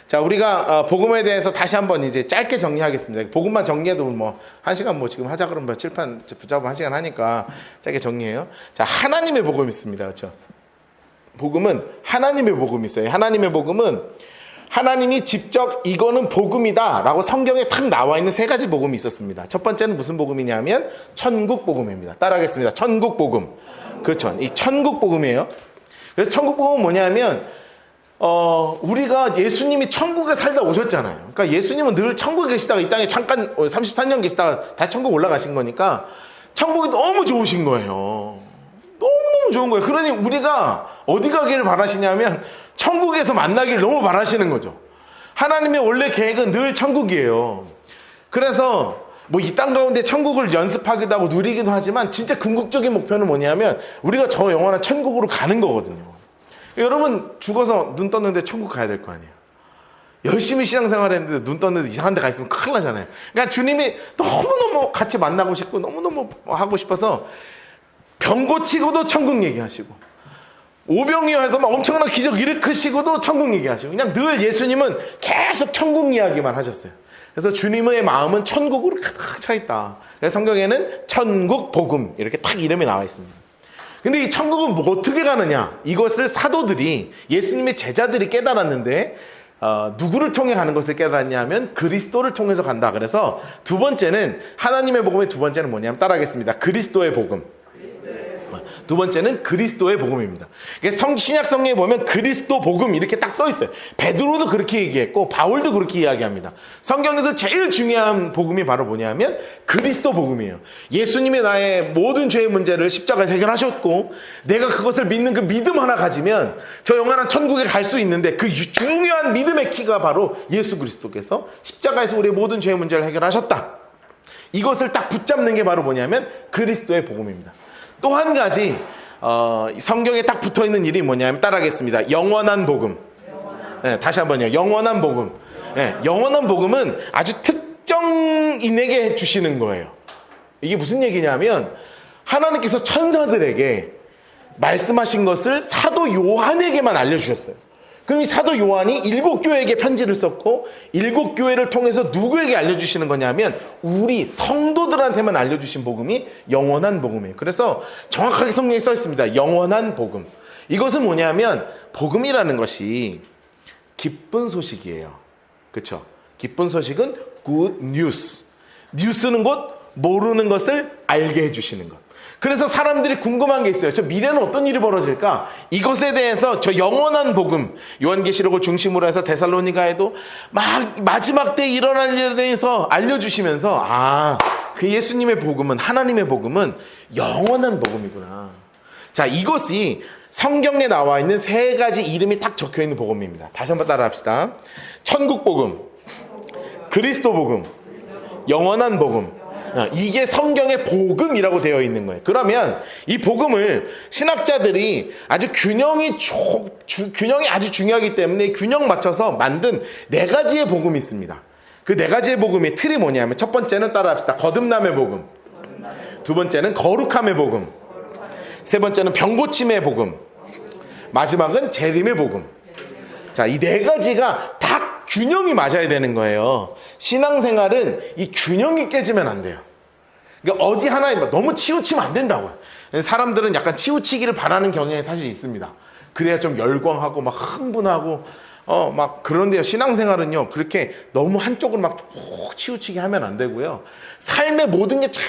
자, 우리가 복음에 대해서 다시 한번 이제 짧게 정리하겠습니다. 복음만 정리해도 뭐 1시간 뭐 지금 하자 그러면 칠판 붙잡으면 1시간 하니까 짧게 정리해요. 자, 하나님의 복음이 있습니다. 그렇죠? 복음은 하나님의 복음이 있어요. 하나님의 복음은 하나님이 직접 이거는 복음이다 라고 성경에 탁 나와 있는 3가지 복음이 있었습니다. 첫 번째는 무슨 복음이냐면 천국 복음입니다. 따라하겠습니다. 천국 복음. 그렇죠. 이 천국 복음이에요. 그래서 천국 복음은 뭐냐면 우리가 예수님이 천국에 살다 오셨잖아요. 그러니까 예수님은 늘 천국에 계시다가 이 땅에 잠깐 33년 계시다가 다시 천국 올라가신 거니까 천국이 너무 좋으신 거예요. 너무너무 좋은 거예요. 그러니 우리가 어디 가기를 바라시냐면 천국에서 만나기를 너무 바라시는 거죠. 하나님의 원래 계획은 늘 천국이에요. 그래서 뭐 이 땅 가운데 천국을 연습하기도 하고 누리기도 하지만 진짜 궁극적인 목표는 뭐냐면 우리가 저 영원한 천국으로 가는 거거든요. 여러분 죽어서 눈 떴는데 천국 가야 될 거 아니에요. 열심히 신앙생활 했는데 눈 떴는데 이상한 데 가 있으면 큰일 나잖아요. 그러니까 주님이 너무너무 같이 만나고 싶고 너무너무 하고 싶어서 병 고치고도 천국 얘기하시고 오병이어에서 막 엄청난 기적 일으키시고도 천국 얘기하시고 그냥 늘 예수님은 계속 천국 이야기만 하셨어요. 그래서 주님의 마음은 천국으로 가득 차 있다. 그래서 성경에는 천국 복음 이렇게 딱 이름이 나와 있습니다. 근데 이 천국은 뭐 어떻게 가느냐? 이것을 사도들이 예수님의 제자들이 깨달았는데 누구를 통해 가는 것을 깨달았냐면 그리스도를 통해서 간다. 그래서 두 번째는 하나님의 복음의 두 번째는 뭐냐면 따라하겠습니다. 그리스도의 복음. 두 번째는 그리스도의 복음입니다. 신약 성경에 보면 그리스도 복음 이렇게 딱 써 있어요. 베드로도 그렇게 얘기했고 바울도 그렇게 이야기합니다. 성경에서 제일 중요한 복음이 바로 뭐냐면 그리스도 복음이에요. 예수님이 나의 모든 죄의 문제를 십자가에서 해결하셨고 내가 그것을 믿는 그 믿음 하나 가지면 저 영원한 천국에 갈 수 있는데 그 중요한 믿음의 키가 바로 예수 그리스도께서 십자가에서 우리의 모든 죄의 문제를 해결하셨다. 이것을 딱 붙잡는 게 바로 뭐냐면 그리스도의 복음입니다. 또 한 가지 성경에 딱 붙어있는 일이 뭐냐면 따라하겠습니다. 영원한 복음. 네, 다시 한번요. 영원한 복음. 네, 영원한 복음은 아주 특정인에게 주시는 거예요. 이게 무슨 얘기냐면 하나님께서 천사들에게 말씀하신 것을 사도 요한에게만 알려주셨어요. 그럼 이 사도 요한이 7교회에게 편지를 썼고 7교회를 통해서 누구에게 알려주시는 거냐면 우리 성도들한테만 알려주신 복음이 영원한 복음이에요. 그래서 정확하게 성경에 써 있습니다. 영원한 복음. 이것은 뭐냐면 복음이라는 것이 기쁜 소식이에요. 그렇죠? 기쁜 소식은 good news. 뉴스는 곧 모르는 것을 알게 해주시는 것. 그래서 사람들이 궁금한 게 있어요. 저 미래는 어떤 일이 벌어질까? 이것에 대해서 저 영원한 복음, 요한계시록을 중심으로 해서 데살로니가에도 마지막 때 일어날 일에 대해서 알려주시면서 그 예수님의 복음은, 하나님의 복음은 영원한 복음이구나. 자, 이것이 성경에 나와 있는 3가지 이름이 딱 적혀 있는 복음입니다. 다시 한번 따라 합시다. 천국 복음, 그리스도 복음, 영원한 복음. 이게 성경의 복음이라고 되어 있는 거예요. 그러면 이 복음을 신학자들이 아주 균형이 아주 중요하기 때문에 균형 맞춰서 만든 4가지의 복음이 있습니다. 그 4가지의 복음의 틀이 뭐냐면 첫 번째는 따라합시다. 거듭남의 복음. 두 번째는 거룩함의 복음. 세 번째는 병고침의 복음. 마지막은 재림의 복음. 자, 이 4가지가 다 균형이 맞아야 되는 거예요. 신앙생활은 이 균형이 깨지면 안 돼요. 그러니까 어디 하나에 너무 치우치면 안 된다고요. 사람들은 약간 치우치기를 바라는 경향이 사실 있습니다. 그래야 좀 열광하고 막 흥분하고 막 그런데요. 신앙생활은요 그렇게 너무 한쪽으로 막 푹 치우치게 하면 안 되고요. 삶의 모든 게 잘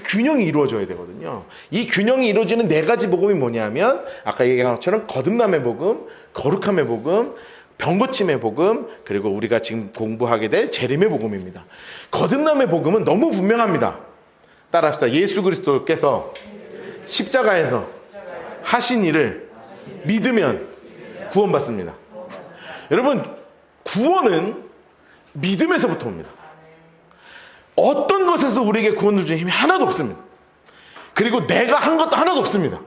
균형이 이루어져야 되거든요. 이 균형이 이루어지는 4가지 복음이 뭐냐면 아까 얘기한 것처럼 거듭남의 복음, 거룩함의 복음, 병고침의 복음, 그리고 우리가 지금 공부하게 될 재림의 복음입니다. 거듭남의 복음은 너무 분명합니다. 따라합시다. 예수 그리스도께서 십자가에서 하신 일을 믿으면 구원받습니다. 여러분, 구원은 믿음에서부터 옵니다. 어떤 것에서 우리에게 구원을 주는 힘이 하나도 없습니다. 그리고 내가 한 것도 하나도 없습니다.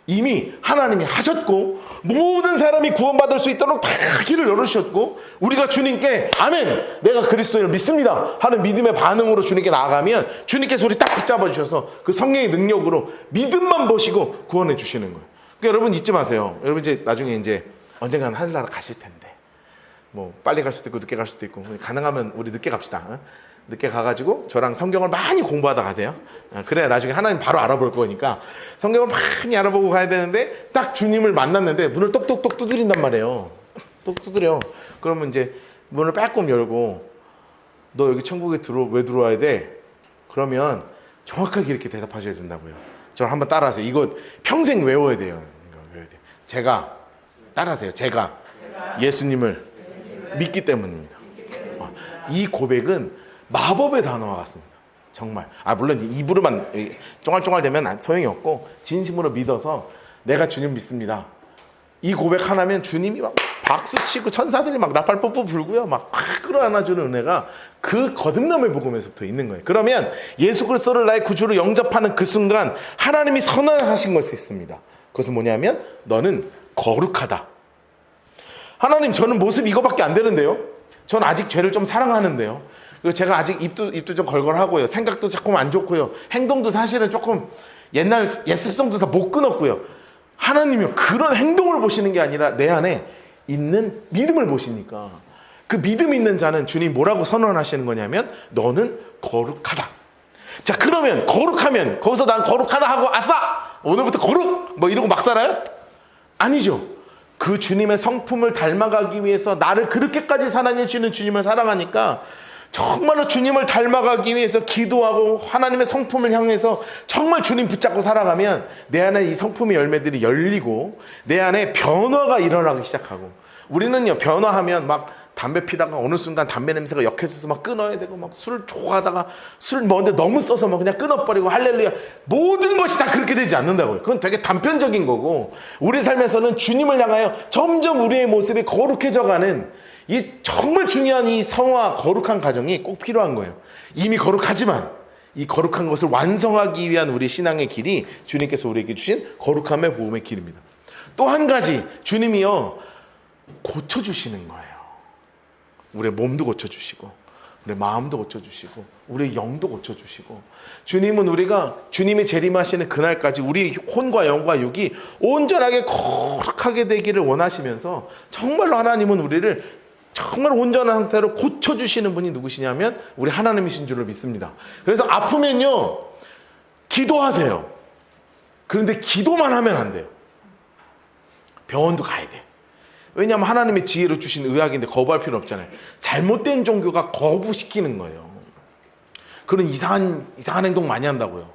이미 하나님이 하셨고 모든 사람이 구원받을 수 있도록 다 길을 열어주셨고 우리가 주님께 아멘 내가 그리스도를 믿습니다 하는 믿음의 반응으로 주님께 나아가면 주님께서 우리 딱 붙잡아 주셔서 그 성령의 능력으로 믿음만 보시고 구원해 주시는 거예요. 그러니까 여러분 잊지 마세요. 여러분 이제 나중에 이제 언젠가는 하늘나라 가실 텐데 뭐 빨리 갈 수도 있고 늦게 갈 수도 있고 가능하면 우리 늦게 갑시다. 어? 늦게 가가지고 저랑 성경을 많이 공부하다 가세요. 그래야 나중에 하나님 바로 알아볼 거니까 성경을 많이 알아보고 가야 되는데 딱 주님을 만났는데 문을 똑똑똑 두드린단 말이에요. 똑 두드려. 그러면 이제 문을 빼꼼 열고 너 여기 천국에 왜 들어와야 돼? 그러면 정확하게 이렇게 대답하셔야 된다고요. 저를 한번 따라하세요. 이거 평생 외워야 돼요. 제가 따라하세요. 제가 예수님을 믿기 때문입니다. 이 고백은 마법의 단어와 같습니다. 정말. 물론 입으로만 쫑알쫑알 되면 소용이 없고 진심으로 믿어서 내가 주님 믿습니다. 이 고백 하나면 주님이 막 박수치고 천사들이 막 나팔 뽀뽀 불고요. 막 끌어안아주는 은혜가 그 거듭남의 복음에서부터 있는 거예요. 그러면 예수 그리스도를 나의 구주로 영접하는 그 순간 하나님이 선언하신 것이 있습니다. 그것은 뭐냐면 너는 거룩하다. 하나님 저는 모습 이거밖에 안 되는데요. 전 아직 죄를 좀 사랑하는데요. 그리고 제가 아직 입도 좀 걸걸하고요. 생각도 조금 안 좋고요. 행동도 사실은 조금 옛날 옛습성도 다 못 끊었고요. 하나님이 그런 행동을 보시는 게 아니라 내 안에 있는 믿음을 보시니까 그 믿음 있는 자는 주님 뭐라고 선언하시는 거냐면 너는 거룩하다. 자 그러면 거룩하면 거기서 난 거룩하다 하고 아싸 오늘부터 거룩 뭐 이러고 막 살아요? 아니죠. 그 주님의 성품을 닮아가기 위해서 나를 그렇게까지 사랑해 주는 주님을 사랑하니까 정말로 주님을 닮아가기 위해서 기도하고 하나님의 성품을 향해서 정말 주님 붙잡고 살아가면 내 안에 이 성품의 열매들이 열리고 내 안에 변화가 일어나기 시작하고 우리는요 변화하면 막 담배 피다가 어느 순간 담배 냄새가 역해져서 막 끊어야 되고 막 술 좋아하다가 술 먹는데 너무 써서 막 그냥 끊어버리고 할렐루야 모든 것이 다 그렇게 되지 않는다고요. 그건 되게 단편적인 거고 우리 삶에서는 주님을 향하여 점점 우리의 모습이 거룩해져가는 이 정말 중요한 이 성화 거룩한 과정이 꼭 필요한 거예요. 이미 거룩하지만 이 거룩한 것을 완성하기 위한 우리 신앙의 길이 주님께서 우리에게 주신 거룩함의 복음의 길입니다. 또 한 가지 주님이요 고쳐주시는 거예요. 우리의 몸도 고쳐주시고 우리의 마음도 고쳐주시고 우리의 영도 고쳐주시고 주님은 우리가 주님이 재림하시는 그날까지 우리 혼과 영과 육이 온전하게 거룩하게 되기를 원하시면서 정말로 하나님은 우리를 정말 온전한 상태로 고쳐주시는 분이 누구시냐면 우리 하나님이신 줄을 믿습니다. 그래서 아프면요 기도하세요. 그런데 기도만 하면 안 돼요. 병원도 가야 돼. 왜냐하면 하나님의 지혜로 주신 의학인데 거부할 필요는 없잖아요. 잘못된 종교가 거부시키는 거예요. 그런 이상한 행동 많이 한다고요.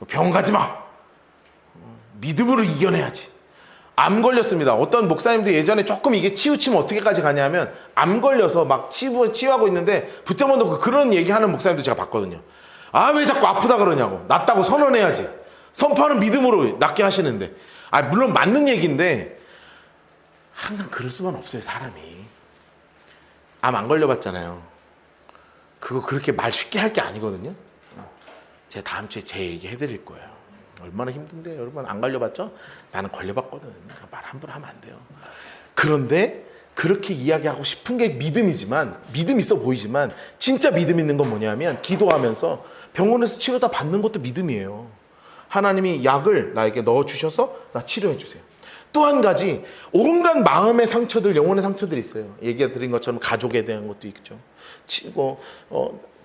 병원 가지 마. 믿음으로 이겨내야지. 암 걸렸습니다. 어떤 목사님도 예전에 조금 이게 치우치면 어떻게까지 가냐면 암 걸려서 막 치유하고 있는데 붙잡아 놓고 그런 얘기하는 목사님도 제가 봤거든요. 왜 자꾸 아프다 그러냐고. 낫다고 선언해야지. 선포하는 믿음으로 낫게 하시는데 물론 맞는 얘기인데 항상 그럴 수만 없어요. 사람이 암 안 걸려봤잖아요. 그거 그렇게 말 쉽게 할 게 아니거든요. 제가 다음 주에 제 얘기 해드릴 거예요. 얼마나 힘든데 여러분 안 걸려봤죠? 나는 걸려봤거든. 그러니까 말 함부로 하면 안 돼요. 그런데 그렇게 이야기하고 싶은 게 믿음이지만 믿음 있어 보이지만 진짜 믿음 있는 건 뭐냐면 기도하면서 병원에서 치료 다 받는 것도 믿음이에요. 하나님이 약을 나에게 넣어주셔서 나 치료해 주세요. 또 한 가지 온갖 마음의 상처들 영혼의 상처들이 있어요. 얘기 드린 것처럼 가족에 대한 것도 있죠.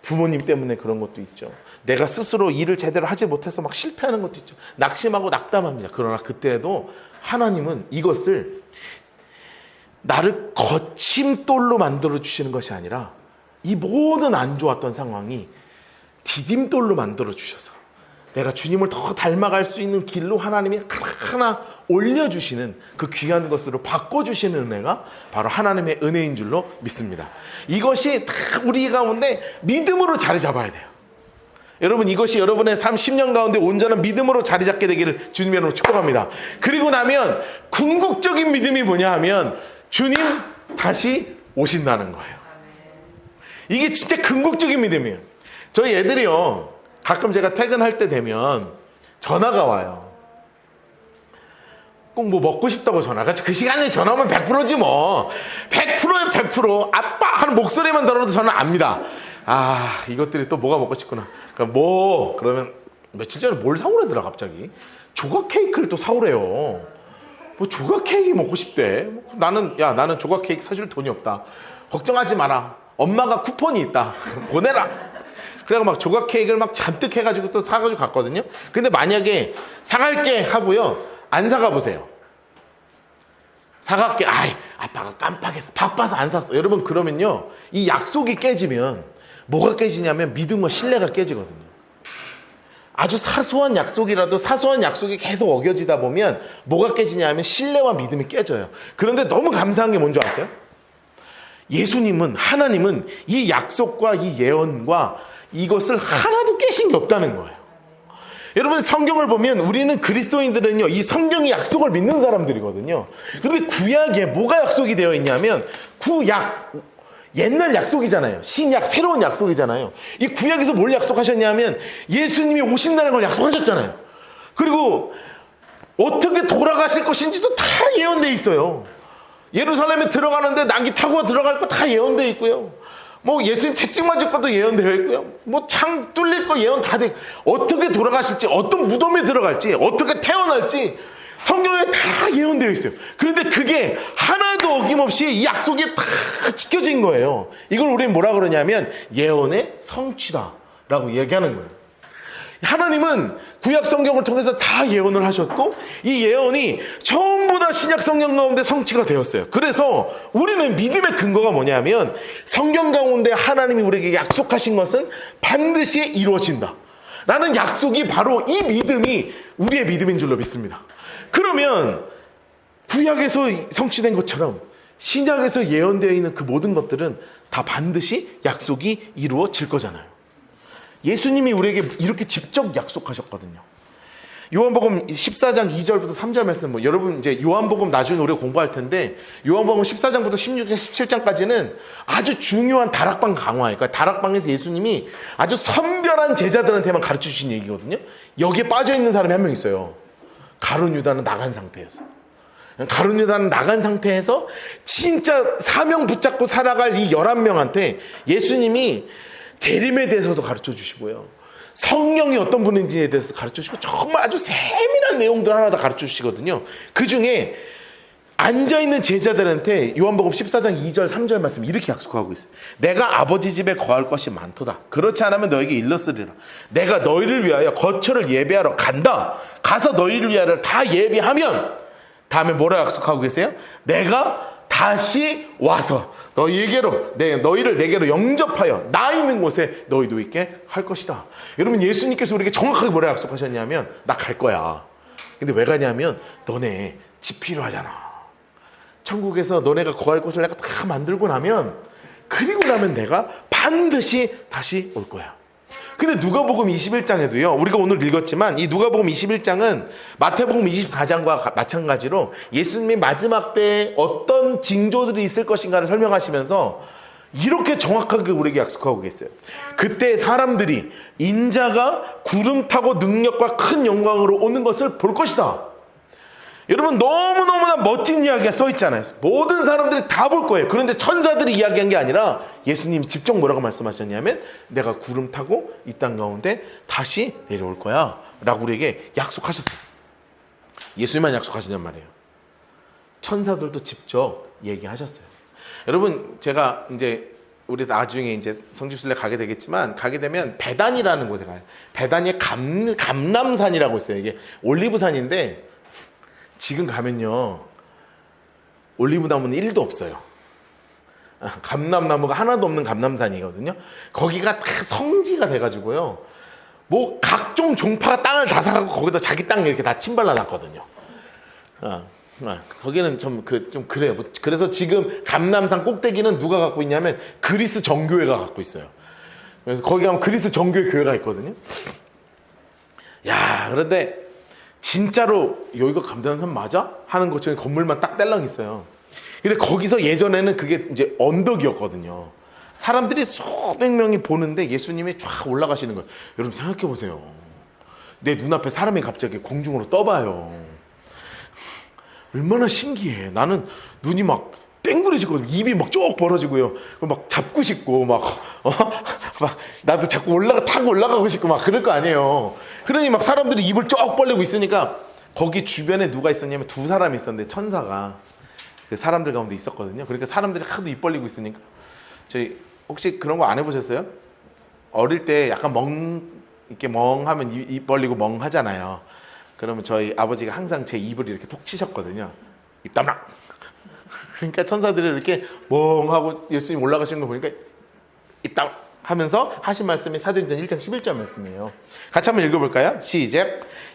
부모님 때문에 그런 것도 있죠. 내가 스스로 일을 제대로 하지 못해서 막 실패하는 것도 있죠. 낙심하고 낙담합니다. 그러나 그때도 하나님은 이것을 나를 거침돌로 만들어 주시는 것이 아니라 이 모든 안 좋았던 상황이 디딤돌로 만들어 주셔서 내가 주님을 더 닮아갈 수 있는 길로 하나님이 하나하나 올려주시는 그 귀한 것으로 바꿔주시는 은혜가 바로 하나님의 은혜인 줄로 믿습니다. 이것이 다 우리 가운데 믿음으로 자리 잡아야 돼요. 여러분 이것이 여러분의 삶 10년 가운데 온전한 믿음으로 자리 잡게 되기를 주님의 이름으로 축복합니다. 그리고 나면 궁극적인 믿음이 뭐냐 하면 주님 다시 오신다는 거예요. 이게 진짜 궁극적인 믿음이에요. 저희 애들이요 가끔 제가 퇴근할 때 되면 전화가 와요. 꼭 뭐 먹고 싶다고 전화가. 그 시간에 전화 오면 100%지 뭐. 100%에 100%. 아빠 하는 목소리만 들어도 저는 압니다. 이것들이 또 뭐가 먹고 싶구나. 그러면 며칠 전에 뭘 사오래더라 갑자기. 조각 케이크를 또 사오래요. 뭐 조각 케이크 먹고 싶대. 나는 조각 케이크 사줄 돈이 없다. 걱정하지 마라. 엄마가 쿠폰이 있다. 보내라. 그래가 막 조각 케이크를 막 잔뜩 해가지고 또 사가지고 갔거든요. 근데 만약에 사갈게 하고요, 안 사가 보세요. 사갈게. 아빠가 깜빡했어. 바빠서 안 샀어. 여러분, 그러면요, 이 약속이 깨지면 뭐가 깨지냐면 믿음과 신뢰가 깨지거든요. 아주 사소한 약속이라도 사소한 약속이 계속 어겨지다 보면 뭐가 깨지냐면 신뢰와 믿음이 깨져요. 그런데 너무 감사한 게 뭔지 아세요? 예수님은, 하나님은 이 약속과 이 예언과 이것을 하나도 깨신 게 없다는 거예요. 여러분, 성경을 보면 우리는 그리스도인들은요, 이 성경의 약속을 믿는 사람들이거든요. 그런데 구약에 뭐가 약속이 되어 있냐면, 구약, 옛날 약속이잖아요. 신약, 새로운 약속이잖아요. 이 구약에서 뭘 약속하셨냐면 예수님이 오신다는 걸 약속하셨잖아요. 그리고 어떻게 돌아가실 것인지도 다 예언되어 있어요. 예루살렘에 들어가는데 나귀 타고 들어갈 거 다 예언되어 있고요. 뭐 예수님 채찍 맞을 것도 예언되어 있고요. 뭐 창 뚫릴 거 예언 다 돼. 어떻게 돌아가실지, 어떤 무덤에 들어갈지, 어떻게 태어날지 성경에 다 예언되어 있어요. 그런데 그게 하나도 어김없이 이 약속이 다 지켜진 거예요. 이걸 우리는 뭐라 그러냐면 예언의 성취다라고 얘기하는 거예요. 하나님은 구약 성경을 통해서 다 예언을 하셨고 이 예언이 전부 다 신약 성경 가운데 성취가 되었어요. 그래서 우리는 믿음의 근거가 뭐냐면 성경 가운데 하나님이 우리에게 약속하신 것은 반드시 이루어진다. 라는 약속이 바로 이 믿음이 우리의 믿음인 줄로 믿습니다. 그러면 구약에서 성취된 것처럼 신약에서 예언되어 있는 그 모든 것들은 다 반드시 약속이 이루어질 거잖아요. 예수님이 우리에게 이렇게 직접 약속하셨거든요. 요한복음 14장 2절부터 3절 말씀, 여러분 이제 요한복음 나중에 우리가 공부할 텐데 요한복음 14장부터 16장 17장까지는 아주 중요한 다락방 강화예요. 그러니까 다락방에서 예수님이 아주 선별한 제자들한테만 가르쳐 주신 얘기거든요. 여기에 빠져 있는 사람이 한 명 있어요. 가룟 유다는 나간 상태였어요. 가룟 유다는 나간 상태에서 진짜 사명 붙잡고 살아갈 이 11명한테 예수님이 재림에 대해서도 가르쳐 주시고요. 성령이 어떤 분인지에 대해서 가르쳐 주시고 정말 아주 세밀한 내용들 하나 다 가르쳐 주시거든요. 그 중에 앉아있는 제자들한테 요한복음 14장 2절 3절 말씀 이렇게 약속하고 있어요. 내가 아버지 집에 거할 것이 많도다. 그렇지 않으면 너에게 일렀으리라. 내가 너희를 위하여 거처를 예배하러 간다. 가서 너희를 위하여 다 예배하면 다음에 뭐라 약속하고 계세요? 내가 다시 와서 너희를 내게로 영접하여 나 있는 곳에 너희도 있게 할 것이다. 여러분, 예수님께서 우리에게 정확하게 뭐라 약속하셨냐면 나 갈 거야. 근데 왜 가냐면 너네 집 필요하잖아. 천국에서 너네가 거할 곳을 내가 다 만들고 나면, 그리고 나면 내가 반드시 다시 올 거야. 근데 누가복음 21장에도요, 우리가 오늘 읽었지만 이 누가복음 21장은 마태복음 24장과 마찬가지로 예수님이 마지막 때에 어떤 징조들이 있을 것인가를 설명하시면서 이렇게 정확하게 우리에게 약속하고 계세요. 그때 사람들이 인자가 구름 타고 능력과 큰 영광으로 오는 것을 볼 것이다. 여러분, 너무너무나 멋진 이야기가 써 있잖아요. 모든 사람들이 다 볼 거예요. 그런데 천사들이 이야기한 게 아니라 예수님이 직접 뭐라고 말씀하셨냐면 내가 구름 타고 이 땅 가운데 다시 내려올 거야 라고 우리에게 약속하셨어요. 예수님만 약속하시냔 말이에요. 천사들도 직접 얘기하셨어요. 여러분, 제가 이제 우리 나중에 이제 성지순례 가게 되겠지만 가게 되면 베단이라는 곳에 가요. 베단의 감람산이라고 있어요. 이게 올리브산인데 지금 가면요 올리브 나무는 1도 없어요. 감람나무가 하나도 없는 감람산이거든요. 거기가 다 성지가 돼가지고요, 뭐 각종 종파가 땅을 다 사가고 거기다 자기 땅 이렇게 다 침발라 놨거든요. 거기는 좀 그래요. 그래서 지금 감람산 꼭대기는 누가 갖고 있냐면 그리스 정교회가 갖고 있어요. 그래서 거기 가면 그리스 정교회 교회가 있거든요. 야, 그런데 진짜로 여기가 감람산 맞아? 하는 것처럼 건물만 딱 딸랑 있어요. 근데 거기서 예전에는 그게 이제 언덕이었거든요. 사람들이 수백 명이 보는데 예수님이 쫙 올라가시는 거예요. 여러분 생각해 보세요. 내 눈앞에 사람이 갑자기 공중으로 떠봐요. 얼마나 신기해. 나는 눈이 막 땡그레지거든요. 입이 막 쭉 벌어지고요. 막 잡고 싶고 막 나도 자꾸 타고 올라가고 싶고 막 그럴 거 아니에요. 그러니 막 사람들이 입을 쭉 벌리고 있으니까 거기 주변에 누가 있었냐면 두 사람이 있었는데 천사가 그 사람들 가운데 있었거든요. 그러니까 사람들이 하도 입 벌리고 있으니까 저희 혹시 그런 거 안 해보셨어요? 어릴 때 약간 이렇게 멍하면 입 벌리고 멍하잖아요. 그러면 저희 아버지가 항상 제 입을 이렇게 톡 치셨거든요. 입 다물어. 그러니까 천사들이 이렇게 멍하고 예수님 올라가시는 거 보니까 입 다물어 하면서 하신 말씀이 사도행전 1장 11절 말씀이에요. 같이 한번 읽어볼까요? 시작.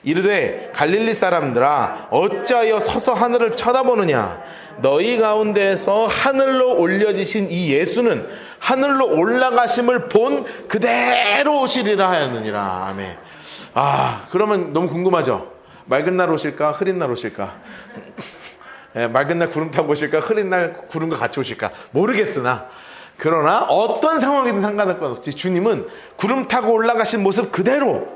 이르되 갈릴리 사람들아 어찌하여 서서 하늘을 쳐다보느냐. 너희 가운데에서 하늘로 올려지신 이 예수는 하늘로 올라가심을 본 그대로 오시리라 하였느니라. 아멘. 그러면 너무 궁금하죠? 맑은 날 오실까? 흐린 날 오실까? 맑은 날 구름 타고 오실까? 흐린 날 구름과 같이 오실까? 모르겠으나 그러나 어떤 상황이든 상관할 것 없이 주님은 구름 타고 올라가신 모습 그대로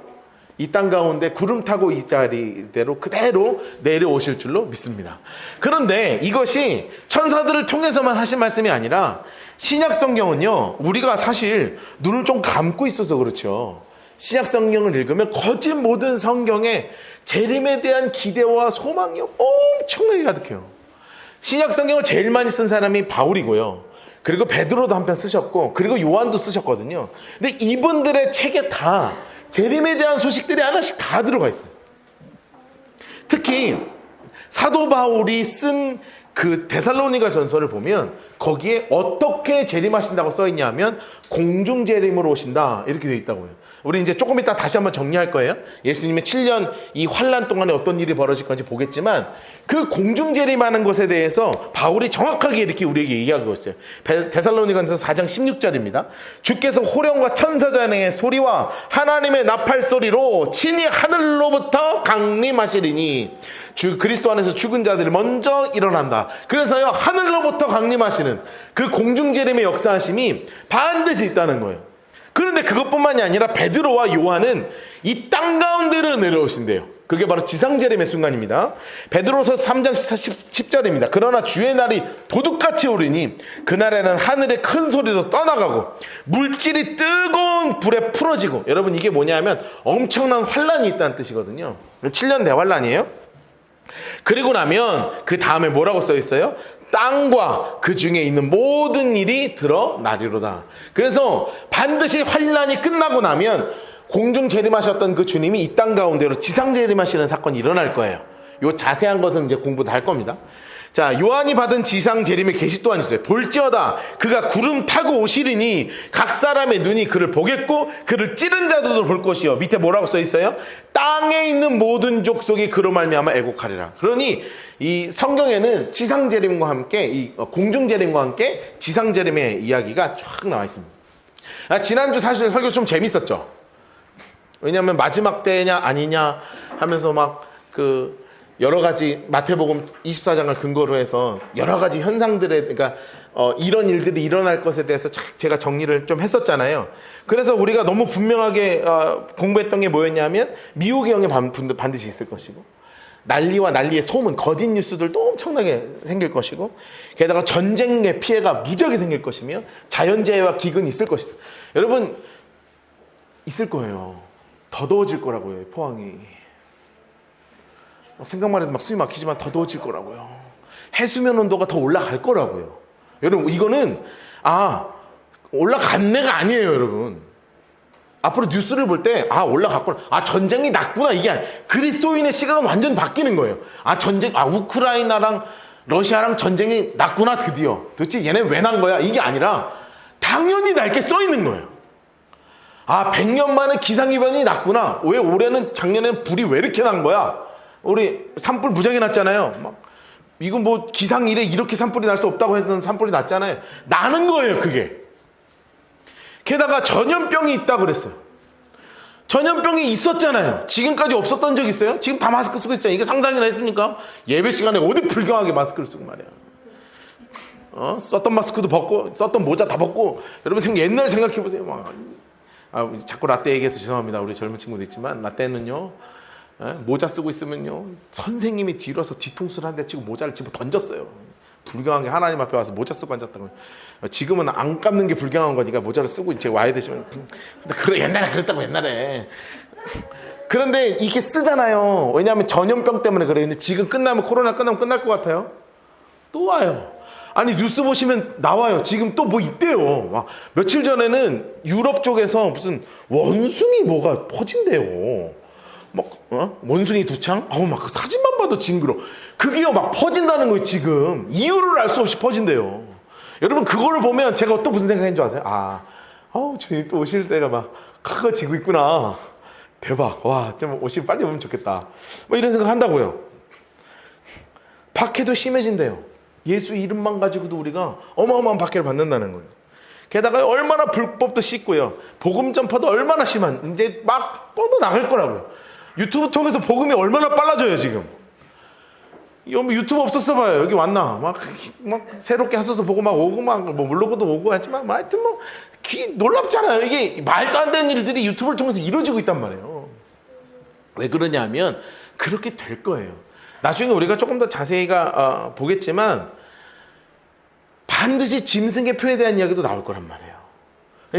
이 땅 가운데 구름 타고 이 자리대로 그대로 내려오실 줄로 믿습니다. 그런데 이것이 천사들을 통해서만 하신 말씀이 아니라 신약 성경은요, 우리가 사실 눈을 좀 감고 있어서 그렇죠. 신약 성경을 읽으면 거짓 모든 성경에 재림에 대한 기대와 소망이 엄청나게 가득해요. 신약 성경을 제일 많이 쓴 사람이 바울이고요. 그리고 베드로도 한 편 쓰셨고, 그리고 요한도 쓰셨거든요. 근데 이분들의 책에 다 재림에 대한 소식들이 하나씩 다 들어가 있어요. 특히 사도 바울이 쓴 그 데살로니가 전서를 보면 거기에 어떻게 재림하신다고 써 있냐면 공중 재림으로 오신다 이렇게 되어 있다고요. 우리 이제 조금 이따 다시 한번 정리할 거예요. 예수님의 7년 이 환난 동안에 어떤 일이 벌어질 건지 보겠지만 그 공중 재림하는 것에 대해서 바울이 정확하게 이렇게 우리에게 얘기하고 있어요. 데살로니가전서 4장 16절입니다. 주께서 호령과 천사장의 소리와 하나님의 나팔 소리로 친히 하늘로부터 강림하시리니 주 그리스도 안에서 죽은 자들이 먼저 일어난다. 그래서요, 하늘로부터 강림하시는 그 공중 재림의 역사하심이 반드시 있다는 거예요. 그런데 그것뿐만이 아니라 베드로와 요한은 이 땅 가운데로 내려오신대요. 그게 바로 지상재림의 순간입니다. 베드로서 3장 10절입니다. 그러나 주의 날이 도둑같이 오리니 그날에는 하늘의 큰 소리로 떠나가고 물질이 뜨거운 불에 풀어지고. 여러분, 이게 뭐냐면 엄청난 환란이 있다는 뜻이거든요. 7년 대환란이에요. 그리고 나면 그 다음에 뭐라고 써 있어요? 땅과 그 중에 있는 모든 일이 드러나리로다. 그래서 반드시 환란이 끝나고 나면 공중 재림하셨던 그 주님이 이 땅 가운데로 지상 재림하시는 사건이 일어날 거예요. 요 자세한 것은 이제 공부 다 할 겁니다. 자, 요한이 받은 지상 재림의 계시 또한 있어요. 볼지어다 그가 구름 타고 오시리니 각 사람의 눈이 그를 보겠고 그를 찌른 자들도 볼 것이요. 밑에 뭐라고 써 있어요? 땅에 있는 모든 족속이 그로 말미암아 애곡하리라. 그러니 이 성경에는 지상 재림과 함께 이 공중 재림과 함께 지상 재림의 이야기가 쫙 나와 있습니다. 지난주 사실 설교 좀 재밌었죠. 왜냐하면 마지막 때냐 아니냐 하면서 막 그 여러 가지 마태복음 24장을 근거로 해서 여러 가지 현상들에, 그러니까 이런 일들이 일어날 것에 대해서 제가 정리를 좀 했었잖아요. 그래서 우리가 너무 분명하게 공부했던 게 뭐였냐면 미혹의 영이 반드시 있을 것이고, 난리와 난리의 소문, 거짓 뉴스들도 엄청나게 생길 것이고, 게다가 전쟁의 피해가 무지하게 생길 것이며 자연재해와 기근이 있을 것이다. 여러분, 있을 거예요. 더 더워질 거라고요. 포항이 생각만 해도 막 숨이 막히지만 더 더워질 거라고요. 해수면 온도가 더 올라갈 거라고요. 여러분, 이거는 올라갔네가 아니에요. 여러분, 앞으로 뉴스를 볼 때 올라갔구나, 전쟁이 났구나, 이게 아니에요. 그리스도인의 시각은 완전 바뀌는 거예요. 우크라이나랑 러시아랑 전쟁이 났구나, 드디어. 도대체 얘네 왜 난 거야? 이게 아니라 당연히 날 게 써 있는 거예요. 100년 만에 기상이변이 났구나. 왜 올해는, 작년에는 불이 왜 이렇게 난 거야? 우리 산불 무지하게 났잖아요. 이거 뭐 기상 이래 이렇게 산불이 날 수 없다고 했던 산불이 났잖아요. 나는 거예요, 그게. 게다가 전염병이 있다고 그랬어요. 전염병이 있었잖아요. 지금까지 없었던 적 있어요? 지금 다 마스크 쓰고 있잖아요. 이게 상상이나 했습니까? 예배 시간에 어디 불경하게 마스크를 쓰고 말이야. 썼던 마스크도 벗고, 썼던 모자 다 벗고. 여러분, 옛날 생각해보세요. 자꾸 라떼 얘기해서 죄송합니다. 우리 젊은 친구도 있지만, 라떼는요, 모자 쓰고 있으면요, 선생님이 뒤로 와서 뒤통수를 한 대 치고 모자를 집어 던졌어요. 불경한 게 하나님 앞에 와서 모자 쓰고 앉았다고. 지금은 안 감는 게 불경한 거니까 모자를 쓰고 이제 와야 되시면. 근데 옛날에 그랬다고, 옛날에. 그런데 이게 쓰잖아요. 왜냐하면 전염병 때문에 그래요. 근데 지금 코로나 끝나면 끝날 것 같아요? 또 와요. 아니 뉴스 보시면 나와요. 지금 또 뭐 있대요. 막 며칠 전에는 유럽 쪽에서 무슨 원숭이 뭐가 퍼진대요. 막 원숭이 두창? 막 그 사진만 봐도 징그러. 그게요 막 퍼진다는 거예요. 지금 이유를 알 수 없이 퍼진대요. 여러분 그거를 보면 제가 또 무슨 생각인 줄 아세요? 주님 또 오실 때가 막 커지고 있구나. 대박. 와, 좀 오시면 빨리 오면 좋겠다. 뭐 이런 생각 한다고요. 박해도 심해진대요. 예수 이름만 가지고도 우리가 어마어마한 박해를 받는다는 거예요. 게다가 얼마나 불법도 씻고요. 복음 전파도 얼마나 심한, 이제 막 뻗어 나갈 거라고요. 유튜브 통해서 복음이 얼마나 빨라져요, 지금. 이거 뭐 유튜브 없었어 봐요. 여기 왔나. 막 새롭게 하셔서 보고 막 오고 뭐 물러고도 오고 하지만 하여튼 놀랍잖아요. 이게 말도 안 되는 일들이 유튜브를 통해서 이루어지고 있단 말이에요. 왜 그러냐면 그렇게 될 거예요. 나중에 우리가 조금 더 자세히가 보겠지만 반드시 짐승의 표에 대한 이야기도 나올 거란 말이에요.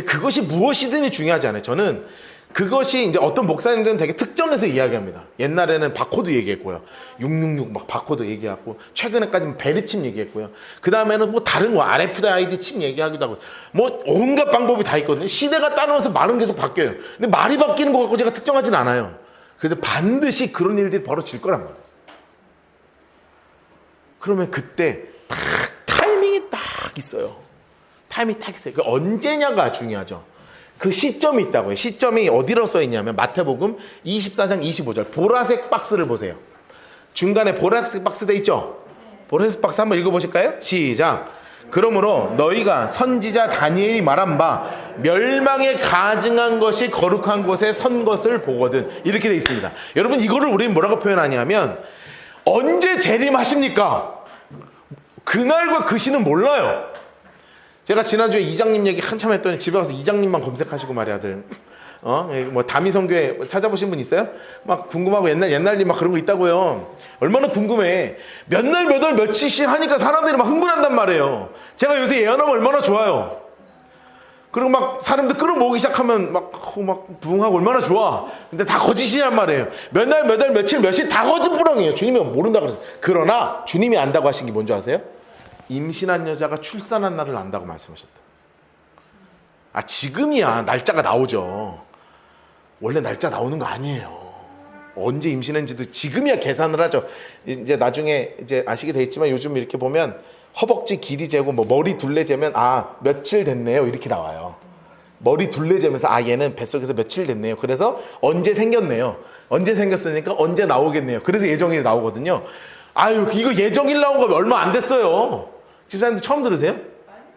그것이 무엇이든지 중요하지 않아요. 저는 그것이 이제 어떤 목사님들은 되게 특정해서 이야기합니다. 옛날에는 바코드 얘기했고요. 666 막 바코드 얘기하고, 최근에까지는 베리칩 얘기했고요. 그 다음에는 뭐 다른 거 RFID 칩 얘기하기도 하고, 뭐 온갖 방법이 다 있거든요. 시대가 따라오면서 말은 계속 바뀌어요. 근데 말이 바뀌는 거 갖고 제가 특정하진 않아요. 그런데 반드시 그런 일들이 벌어질 거란 말이에요. 그러면 그때 타이밍이 딱 있어요. 타이밍이 딱 있어요. 그 언제냐가 중요하죠. 그 시점이 있다고요. 시점이 어디로 써 있냐면 마태복음 24장 25절 보라색 박스를 보세요. 중간에 보라색 박스 돼 있죠? 보라색 박스 한번 읽어보실까요? 시작. 그러므로 너희가 선지자 다니엘이 말한 바 멸망에 가증한 것이 거룩한 곳에 선 것을 보거든. 이렇게 돼 있습니다. 여러분 이거를 우리는 뭐라고 표현하냐면 언제 재림하십니까? 그날과 그 시는 몰라요. 제가 지난주에 이장님 얘기 한참 했더니 집에 가서 이장님만 검색하시고 말이야들. 뭐 다미성교회 찾아보신 분 있어요? 막 궁금하고 옛날 일 막 그런 거 있다고요. 얼마나 궁금해. 몇 날 몇 월 며칠씩 하니까 사람들이 막 흥분한단 말이에요. 제가 요새 예언하면 얼마나 좋아요. 그리고 막 사람들 끌어모으기 시작하면 막 부흥하고 얼마나 좋아. 근데 다 거짓이란 말이에요. 몇 날 몇 월 며칠 몇 시 다 거짓부렁이에요. 주님이 모른다 그랬어요. 그러나 주님이 안다고 하신 게 뭔지 아세요? 임신한 여자가 출산한 날을 안다고 말씀하셨다. 지금이야 날짜가 나오죠. 원래 날짜 나오는 거 아니에요. 언제 임신했는지도 지금이야 계산을 하죠. 이제 나중에 이제 아시게 돼 있지만 요즘 이렇게 보면 허벅지 길이 재고 뭐 머리 둘레 재면 며칠 됐네요 이렇게 나와요. 머리 둘레 재면서 얘는 뱃속에서 며칠 됐네요. 그래서 언제 생겼네요. 언제 생겼으니까 언제 나오겠네요. 그래서 예정일이 나오거든요. 이거 예정일 나온 거 얼마 안 됐어요. 집사님들 처음 들으세요?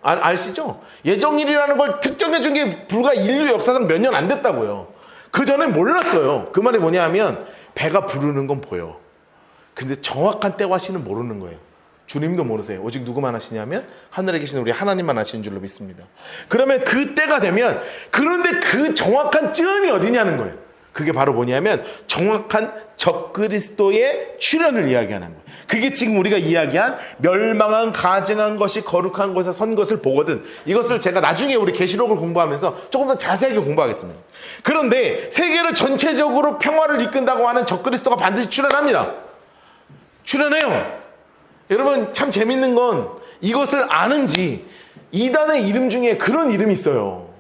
아시죠? 예정일이라는 걸 특정해 준 게 불과 인류 역사상 몇 년 안 됐다고요. 그 전엔 몰랐어요. 그 말이 뭐냐 하면 배가 부르는 건 보여. 근데 정확한 때와 시는 모르는 거예요. 주님도 모르세요. 오직 누구만 아시냐면 하늘에 계신 우리 하나님만 아시는 줄로 믿습니다. 그러면 그 때가 되면 그런데 그 정확한 쯤이 어디냐는 거예요. 그게 바로 뭐냐면 정확한 적그리스도의 출현을 이야기하는 거예요. 그게 지금 우리가 이야기한 멸망한 가증한 것이 거룩한 곳에 선 것을 보거든. 이것을 제가 나중에 우리 계시록을 공부하면서 조금 더 자세하게 공부하겠습니다. 그런데 세계를 전체적으로 평화를 이끈다고 하는 적그리스도가 반드시 출현합니다. 출현해요. 여러분 참 재밌는 건 이것을 아는지 이단의 이름 중에 그런 이름이 있어요.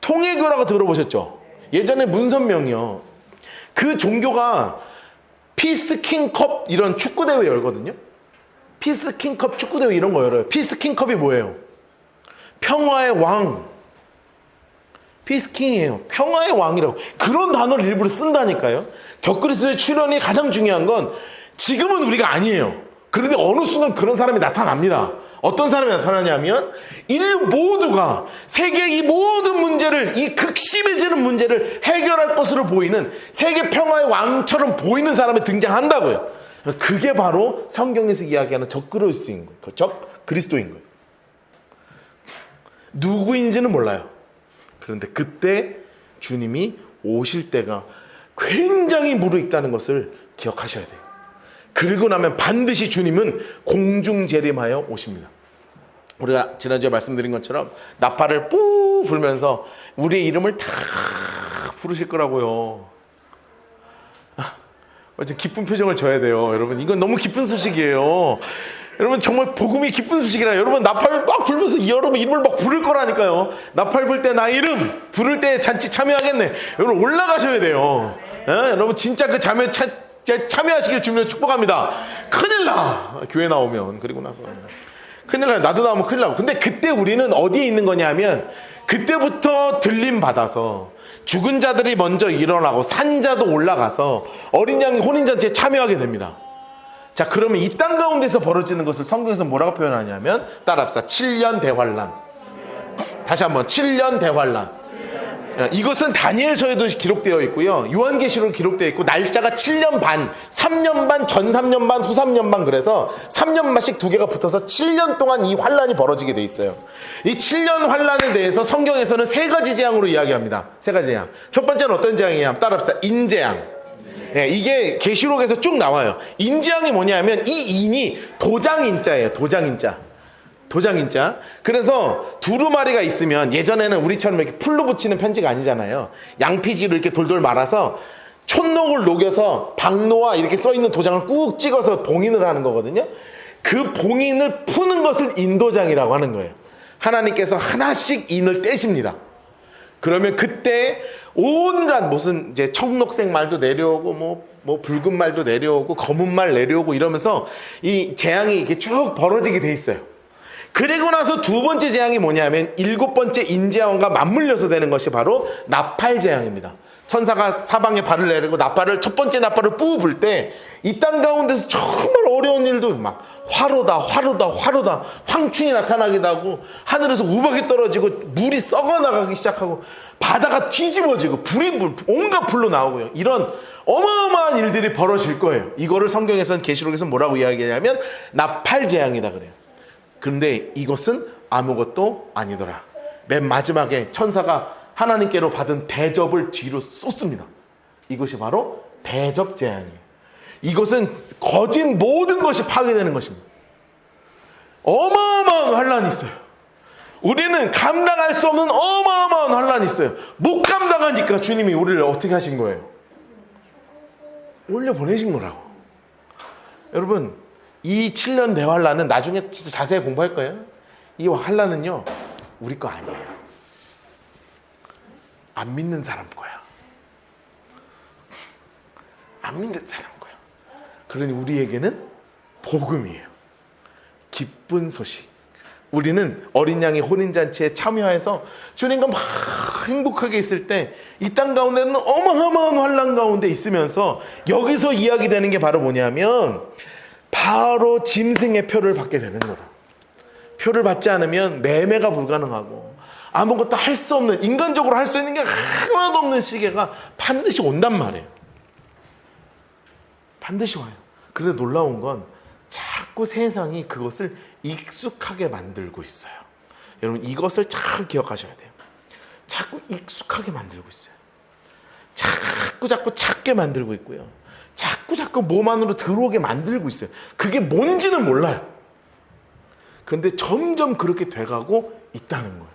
통일교라고 들어보셨죠? 예전에 문선명이요. 그 종교가 피스킹컵 이런 축구대회 열거든요. 피스킹컵 축구대회 이런 거 열어요. 피스킹컵이 뭐예요? 평화의 왕. 피스킹이에요. 평화의 왕이라고. 그런 단어를 일부러 쓴다니까요. 적그리스도의 출현이 가장 중요한 건 지금은 우리가 아니에요. 그런데 어느 순간 그런 사람이 나타납니다. 어떤 사람이 나타나냐면 인류 모두가 세계의 이 모든 문제를, 이 극심해지는 문제를 해결할 것으로 보이는 세계 평화의 왕처럼 보이는 사람이 등장한다고요. 그게 바로 성경에서 이야기하는 적그리스도인 거예요. 적그리스도인 거예요. 누구인지는 몰라요. 그런데 그때 주님이 오실 때가 굉장히 무르익다는 것을 기억하셔야 돼요. 그리고 나면 반드시 주님은 공중재림하여 오십니다. 우리가 지난주에 말씀드린 것처럼 나팔을 뿌 불면서 우리의 이름을 다 부르실 거라고요. 기쁜 표정을 져야 돼요. 여러분, 이건 너무 기쁜 소식이에요. 여러분, 정말 복음이 기쁜 소식이라. 여러분, 나팔 막 불면서 여러분 이름을 막 부를 거라니까요. 나팔 불 때 나 이름 부를 때 잔치 참여하겠네. 여러분, 올라가셔야 돼요. 여러분, 진짜 그 참여하시길 주님으로 축복합니다. 큰일 나, 교회 나오면. 그리고 나서 큰일 나요. 나도 나오면 큰일 나고. 근데 그때 우리는 어디에 있는 거냐 하면, 그때부터 들림 받아서 죽은 자들이 먼저 일어나고 산자도 올라가서 어린 양이 혼인잔치에 참여하게 됩니다. 자, 그러면 이 땅 가운데서 벌어지는 것을 성경에서 뭐라고 표현하냐면, 따라합시다. 7년 대환란. 다시 한번, 7년 대환란. 이것은 다니엘서에도 기록되어 있고요, 요한계시록에 기록되어 있고, 날짜가 7년 반, 3년 반, 전 3년 반, 후 3년 반, 그래서 3년 반씩 두 개가 붙어서 7년 동안 이 환란이 벌어지게 돼 있어요. 이 7년 환란에 대해서 성경에서는 세 가지 재앙으로 이야기합니다. 세 가지 재앙. 첫 번째는 어떤 재앙이냐? 따라합시다. 인재앙. 이게 계시록에서 쭉 나와요. 인재앙이 뭐냐면, 이 인이 도장인자예요. 도장인자. 그래서 두루마리가 있으면, 예전에는 우리처럼 이렇게 풀로 붙이는 편지가 아니잖아요. 양피지로 이렇게 돌돌 말아서 촛녹을 녹여서 박노와 이렇게 써있는 도장을 꾹 찍어서 봉인을 하는 거거든요. 그 봉인을 푸는 것을 인도장이라고 하는 거예요. 하나님께서 하나씩 인을 떼십니다. 그러면 그때 온갖 무슨 이제 청록색 말도 내려오고 뭐 붉은 말도 내려오고 검은 말 내려오고 이러면서 이 재앙이 이렇게 쭉 벌어지게 돼 있어요. 그리고 나서 두 번째 재앙이 뭐냐면, 7번째 인재앙과 맞물려서 되는 것이 바로 나팔 재앙입니다. 천사가 사방에 발을 내리고 첫 번째 나팔을 뿌 불 때, 이 땅 가운데서 정말 어려운 일도 막 화로다 황충이 나타나기도 하고, 하늘에서 우박이 떨어지고 물이 썩어나가기 시작하고, 바다가 뒤집어지고 온갖 불로 나오고요. 이런 어마어마한 일들이 벌어질 거예요. 이거를 성경에서는, 계시록에서는 뭐라고 이야기하냐면 나팔 재앙이다 그래요. 그런데 이것은 아무것도 아니더라. 맨 마지막에 천사가 하나님께로 받은 대접을 뒤로 쏟습니다. 이것이 바로 대접재앙이에요. 이것은 거짓 모든 것이 파괴되는 것입니다. 어마어마한 환란이 있어요. 우리는 감당할 수 없는 어마어마한 환란이 있어요. 못 감당하니까 주님이 우리를 어떻게 하신 거예요? 올려보내신 거라고. 여러분, 이 7년 대환란은 나중에 진짜 자세히 공부할 거예요. 이 환란은요, 우리 거 아니에요. 안 믿는 사람 거야. 안 믿는 사람 거야. 그러니 우리에게는 복음이에요. 기쁜 소식. 우리는 어린 양의 혼인잔치에 참여해서 주님과 막 행복하게 있을 때, 이 땅 가운데는 어마어마한 환란 가운데 있으면서, 여기서 이야기되는 게 바로 뭐냐면, 바로 짐승의 표를 받게 되는 거라. 표를 받지 않으면 매매가 불가능하고, 아무것도 할 수 없는, 인간적으로 할 수 있는 게 하나도 없는 시계가 반드시 온단 말이에요. 반드시 와요. 그런데 놀라운 건, 자꾸 세상이 그것을 익숙하게 만들고 있어요. 여러분, 이것을 잘 기억하셔야 돼요. 자꾸 익숙하게 만들고 있어요. 자꾸 작게 만들고 있고요. 자꾸 몸 안으로 들어오게 만들고 있어요. 그게 뭔지는 몰라요. 근데 점점 그렇게 돼가고 있다는 거예요.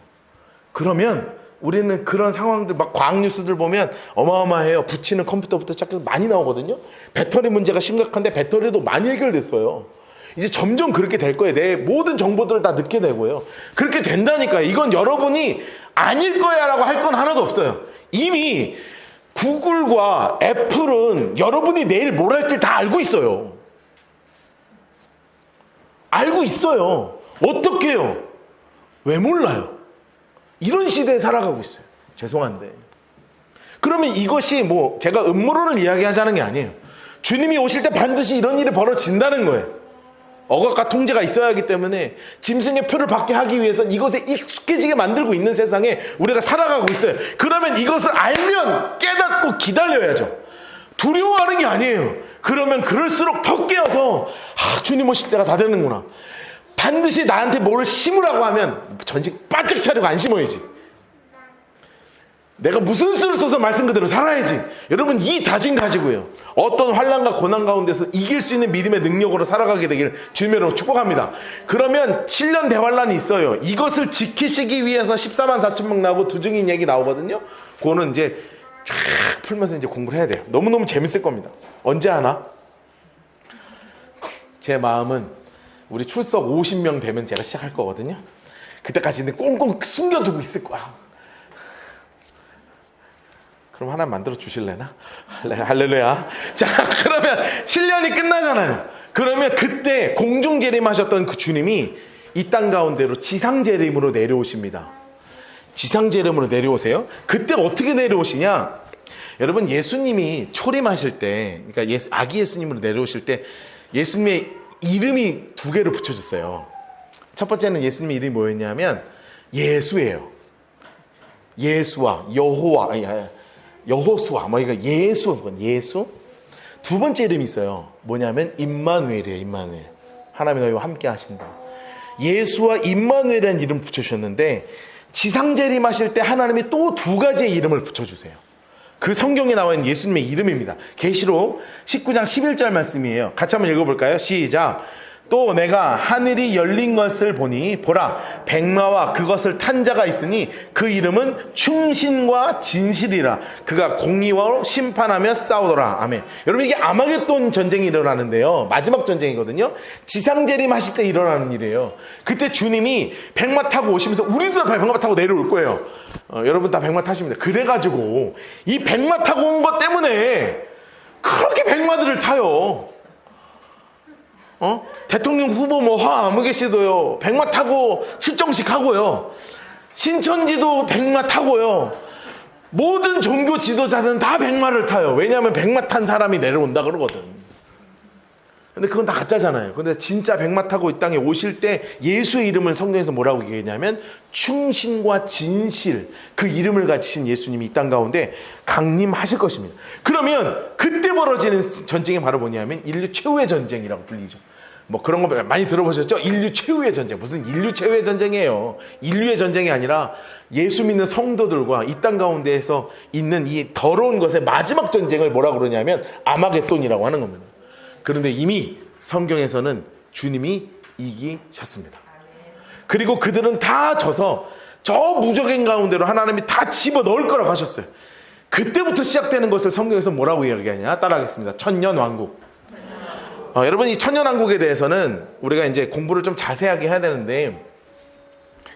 그러면 우리는 그런 상황들, 막 과학 뉴스들 보면 어마어마해요. 붙이는 컴퓨터부터 시작해서 많이 나오거든요. 배터리 문제가 심각한데 배터리도 많이 해결됐어요. 이제 점점 그렇게 될 거예요. 내 모든 정보들을 다 넣게 되고요. 그렇게 된다니까요. 이건 여러분이 아닐 거야 라고 할 건 하나도 없어요. 이미 구글과 애플은 여러분이 내일 뭘 할지 다 알고 있어요. 알고 있어요. 어떻게 해요? 왜 몰라요? 이런 시대에 살아가고 있어요. 죄송한데. 그러면 이것이 뭐 제가 음모론을 이야기하자는 게 아니에요. 주님이 오실 때 반드시 이런 일이 벌어진다는 거예요. 억압과 통제가 있어야 하기 때문에 짐승의 표를 받게 하기 위해서는 이것에 익숙해지게 만들고 있는 세상에 우리가 살아가고 있어요. 그러면 이것을 알면 깨닫고 기다려야죠. 두려워하는 게 아니에요. 그러면 그럴수록 더 깨어서 주님 오실 때가 다 되는구나. 반드시 나한테 뭐를 심으라고 하면 전직 바짝 차리고 안 심어야지. 내가 무슨 수를 써서 말씀 그대로 살아야지. 여러분, 이 다짐 가지고요, 어떤 환난과 고난 가운데서 이길 수 있는 믿음의 능력으로 살아가게 되기를 주님으로 축복합니다. 그러면 7년 대환란이 있어요. 이것을 지키시기 위해서 14만 4천 명 나오고 두 증인 얘기 나오거든요. 그거는 이제 쫙 풀면서 이제 공부를 해야 돼요. 너무너무 재밌을 겁니다. 언제 하나? 제 마음은 우리 출석 50명 되면 제가 시작할 거거든요. 그때까지는 꽁꽁 숨겨두고 있을 거야. 그럼 하나 만들어 주실래나? 할렐루야. 자, 그러면 7년이 끝나잖아요. 그러면 그때 공중 재림하셨던 그 주님이 이 땅 가운데로 지상 재림으로 내려오십니다. 지상 재림으로 내려오세요. 그때 어떻게 내려오시냐? 여러분, 예수님이 초림하실 때, 그러니까 아기 예수님으로 내려오실 때 예수님의 이름이 두 개로 붙여졌어요. 첫 번째는 예수님의 이름이 뭐였냐면 예수예요. 예수와 여호와, 여호수아, 이거 예수. 두 번째 이름이 있어요. 뭐냐면 임마누엘이에요. 임마누엘. 하나님이 너희와 함께 하신다. 예수와 임마누엘이라는 이름 붙여주셨는데, 지상 재림하실 때 하나님이 또 두 가지의 이름을 붙여주세요. 그 성경에 나와 있는 예수님의 이름입니다. 계시록 19장 11절 말씀이에요. 같이 한번 읽어볼까요? 시작. 또 내가 하늘이 열린 것을 보니 보라, 백마와 그것을 탄 자가 있으니 그 이름은 충신과 진실이라. 그가 공의와 심판하며 싸우더라. 아멘. 여러분, 이게 아마겟돈 전쟁이 일어나는데요, 마지막 전쟁이거든요. 지상재림하실 때 일어나는 일이에요. 그때 주님이 백마 타고 오시면서 우리도 다 백마 타고 내려올 거예요. 여러분 다 백마 타십니다. 그래가지고 이 백마 타고 온 것 때문에 그렇게 백마들을 타요. 대통령 후보 화아무개 씨도요, 백마 타고 출정식 하고요. 신천지도 백마 타고요. 모든 종교 지도자는 다 백마를 타요. 왜냐하면 백마 탄 사람이 내려온다 그러거든. 근데 그건 다 가짜잖아요. 근데 진짜 백마 타고 이 땅에 오실 때 예수의 이름을 성경에서 뭐라고 얘기했냐면 충신과 진실, 그 이름을 가지신 예수님이 이 땅 가운데 강림하실 것입니다. 그러면 그때 벌어지는 전쟁이 바로 뭐냐면 인류 최후의 전쟁이라고 불리죠. 뭐 그런 거 많이 들어보셨죠? 인류 최후의 전쟁. 무슨 인류 최후의 전쟁이에요. 인류의 전쟁이 아니라 예수 믿는 성도들과 이 땅 가운데에서 있는 이 더러운 것의 마지막 전쟁을 뭐라고 그러냐면 아마겟돈이라고 하는 겁니다. 그런데 이미 성경에서는 주님이 이기셨습니다. 그리고 그들은 다 져서 저 무적행 가운데로 하나님이 다 집어넣을 거라고 하셨어요. 그때부터 시작되는 것을 성경에서 뭐라고 이야기하냐? 따라하겠습니다. 천년왕국. 여러분, 이 천년왕국에 대해서는 우리가 이제 공부를 좀 자세하게 해야 되는데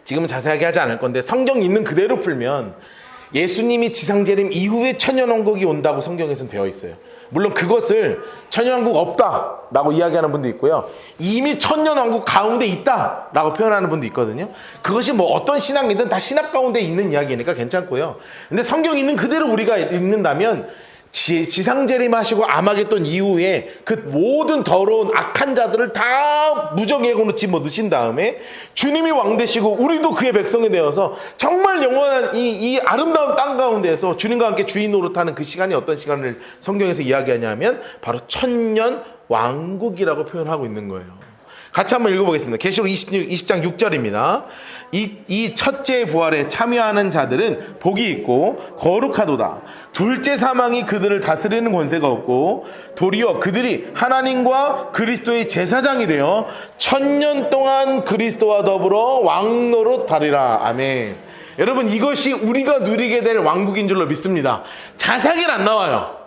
지금은 자세하게 하지 않을 건데, 성경 있는 그대로 풀면 예수님이 지상재림 이후에 천년왕국이 온다고 성경에서는 되어 있어요. 물론 그것을 천년왕국 없다라고 이야기하는 분도 있고요, 이미 천년왕국 가운데 있다라고 표현하는 분도 있거든요. 그것이 뭐 어떤 신학이든 다 신학 가운데 있는 이야기니까 괜찮고요. 근데 성경 있는 그대로 우리가 읽는다면 지상재림하시고 아마겟돈 이후에 그 모든 더러운 악한 자들을 다 무적예고로 집어넣으신 다음에 주님이 왕 되시고 우리도 그의 백성이 되어서 정말 영원한 이 아름다운 땅 가운데에서 주님과 함께 주인 노릇하는 그 시간이 어떤 시간을 성경에서 이야기하냐면 바로 천년 왕국이라고 표현하고 있는 거예요. 같이 한번 읽어보겠습니다. 계시록 20장 6절입니다. 이 첫째 부활에 참여하는 자들은 복이 있고 거룩하도다. 둘째 사망이 그들을 다스리는 권세가 없고 도리어 그들이 하나님과 그리스도의 제사장이 되어 천년 동안 그리스도와 더불어 왕노릇하리라. 아멘. 여러분, 이것이 우리가 누리게 될 왕국인 줄로 믿습니다. 자세하게는 안 나와요.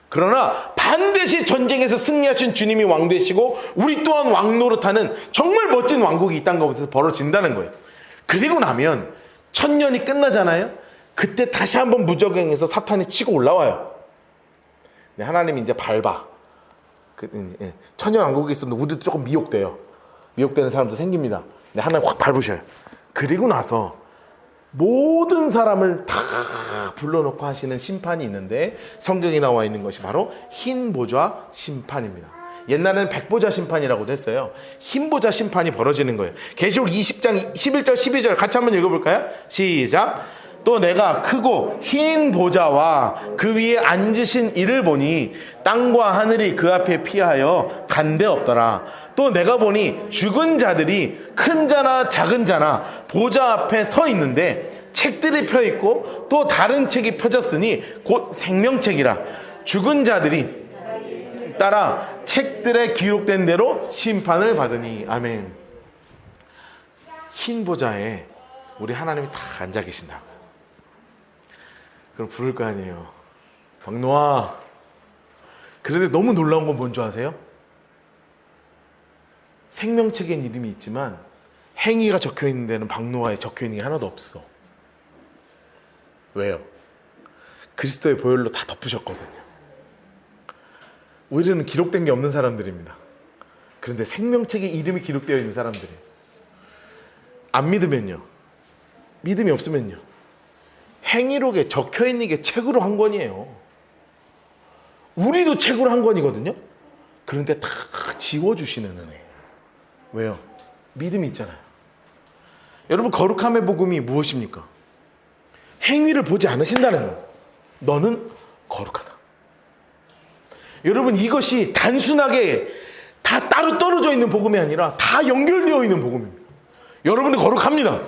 그러나 반드시 전쟁에서 승리하신 주님이 왕 되시고 우리 또한 왕 노릇하는 정말 멋진 왕국이 이 땅 가운데서 벌어진다는 거예요. 그리고 나면 천년이 끝나잖아요. 그때 다시 한번 무적행에서 사탄이 치고 올라와요. 네, 하나님이 이제 밟아. 천년 왕국에 있었는데 우리도 조금 미혹돼요. 미혹되는 사람도 생깁니다. 네, 하나님 확 밟으셔요. 그리고 나서 모든 사람을 다 불러놓고 하시는 심판이 있는데 성경에 나와 있는 것이 바로 흰 보좌 심판입니다. 옛날에는 백보자 심판이라고도 했어요. 흰 보좌 심판이 벌어지는 거예요. 계시록 20장 11절 12절 같이 한번 읽어볼까요? 시작. 또 내가 크고 흰 보좌와 그 위에 앉으신 이를 보니 땅과 하늘이 그 앞에 피하여 간데 없더라. 또 내가 보니 죽은 자들이 큰 자나 작은 자나 보좌 앞에 서 있는데 책들이 펴 있고 또 다른 책이 펴졌으니 곧 생명책이라. 죽은 자들이 따라 책들에 기록된 대로 심판을 받으니. 아멘. 흰 보좌에 우리 하나님이 다 앉아 계신다고. 그럼 부를 거 아니에요. 박노아. 그런데 너무 놀라운 건 뭔지 아세요? 생명책엔 이름이 있지만 행위가 적혀 있는 데는 박노아에 적혀 있는 게 하나도 없어. 왜요? 그리스도의 보혈로 다 덮으셨거든요. 우리는 기록된 게 없는 사람들입니다. 그런데 생명책에 이름이 기록되어 있는 사람들이 안 믿으면요, 믿음이 없으면요, 행위록에 적혀 있는 게 책으로 한 권이에요. 우리도 책으로 한 권이거든요. 그런데 다 지워주시는 은혜. 왜요? 믿음이 있잖아요. 여러분, 거룩함의 복음이 무엇입니까? 행위를 보지 않으신다는 거예요. 너는 거룩하다. 여러분, 이것이 단순하게 다 따로 떨어져 있는 복음이 아니라 다 연결되어 있는 복음입니다. 여러분은 거룩합니다.